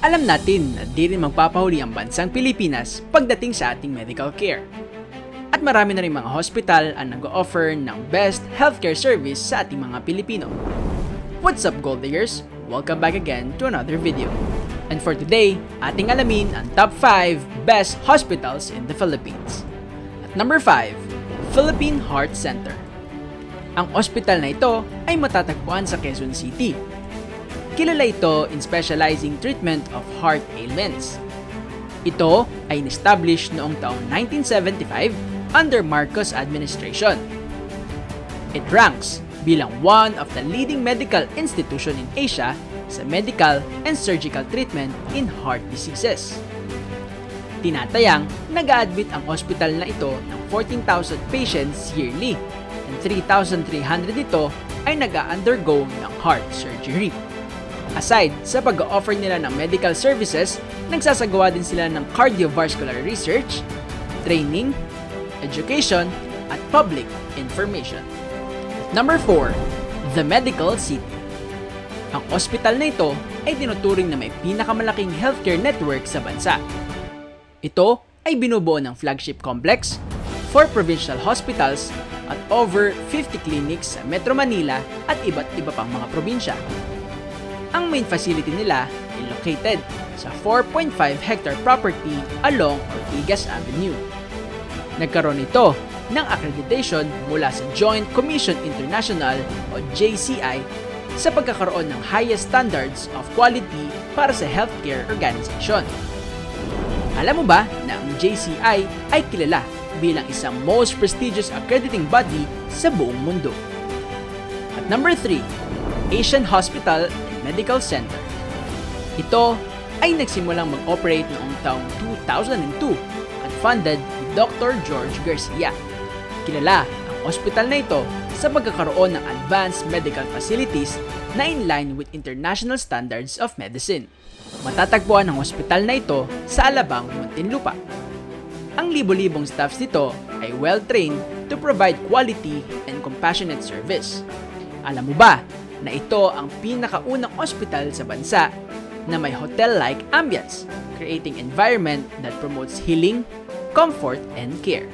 Alam natin na di rin magpapahuli ang bansang Pilipinas pagdating sa ating medical care. At marami na rin mga hospital ang nag-offer ng best healthcare service sa ating mga Pilipino. What's up, Gold Diggers? Welcome back again to another video. And for today, ating alamin ang top 5 best hospitals in the Philippines. At number 5, Philippine Heart Center. Ang ospital na ito ay matatagpuan sa Quezon City. Kilala ito in specializing treatment of heart ailments. Ito ay in-establish noong taong 1975 under Marcos administration. It ranks bilang one of the leading medical institution in Asia sa medical and surgical treatment in heart diseases. Tinatayang nag-a-admit ang ospital na ito ng 14,000 patients yearly and 3,300 ito ay nag-a-undergo ng heart surgery. Aside sa pag-offer nila ng medical services, nagsasagawa din sila ng cardiovascular research, training, education, at public information. Number 4, The Medical City. Ang ospital na ito ay tinuturing na may pinakamalaking healthcare network sa bansa. Ito ay binubuo ng flagship complex, 4 provincial hospitals, at over 50 clinics sa Metro Manila at iba't iba pang mga probinsya. Ang main facility nila ay located sa 4.5 hectare property along Ortigas Avenue. Nagkaroon ito ng accreditation mula sa Joint Commission International o JCI sa pagkakaroon ng highest standards of quality para sa healthcare organization. Alam mo ba na ang JCI ay kilala bilang isang most prestigious accrediting body sa buong mundo? At number 3, Asian Hospital Medical Center. Ito ay nagsimulang mag-operate noong taong 2002 at funded ni Dr. George Garcia. Kilala ang ospital na ito sa pagkakaroon ng advanced medical facilities na in line with international standards of medicine. Matatagpuan ang ospital na ito sa Alabang, Muntinlupa. Ang libo-libong staffs nito ay well-trained to provide quality and compassionate service. Alam mo ba na ito ang pinakaunang ospital sa bansa na may hotel-like ambience, creating environment that promotes healing, comfort, and care.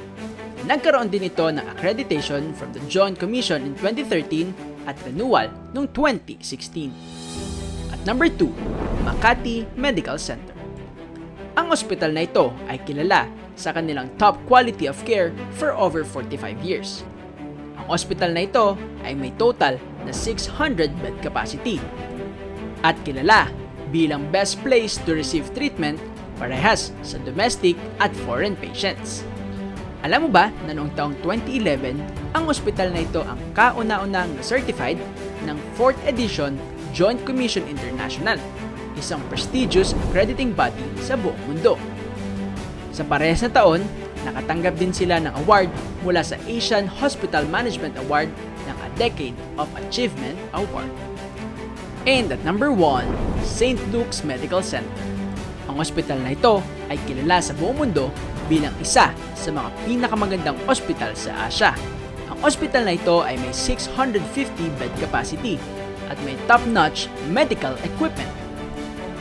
Nagkaroon din ito ng accreditation from the Joint Commission in 2013 at renewal noong 2016. At number 2, Makati Medical Center. Ang ospital na ito ay kilala sa kanilang top quality of care for over 45 years. Ang ospital na ito ay may total na 600 bed capacity at kilala bilang best place to receive treatment parehas sa domestic at foreign patients. Alam mo ba na noong taong 2011, ang ospital na ito ang kauna-unang certified ng 4th edition Joint Commission International, isang prestigious accrediting body sa buong mundo. Sa parehas na taon, nakatanggap din sila ng award mula sa Asian Hospital Management Award ng A Decade of Achievement Award. And at number 1, St. Luke's Medical Center. Ang ospital na ito ay kilala sa buong mundo bilang isa sa mga pinakamagandang ospital sa Asia. Ang ospital na ito ay may 650 bed capacity at may top-notch medical equipment.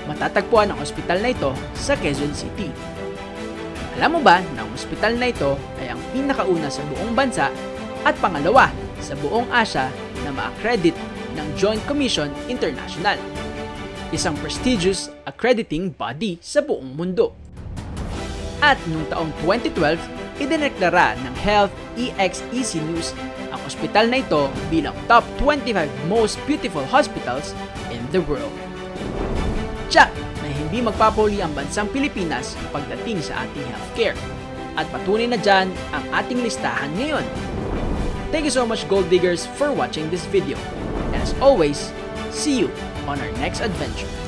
Matatagpuan ang ospital na ito sa Quezon City. Alam mo ba na ang ospital na ito ay ang pinakauna sa buong bansa at pangalawa sa buong Asia na ma-accredit ng Joint Commission International, isang prestigious accrediting body sa buong mundo. At noong taong 2012, idineklara ng Health EXEC News ang ospital na ito bilang top 25 most beautiful hospitals in the world. Tiyak na hindi magpapahuli ang bansang Pilipinas pagdating sa ating healthcare. At patunay na dyan ang ating listahan ngayon. Thank you so much, Gold Diggers, for watching this video. And as always, see you on our next adventure.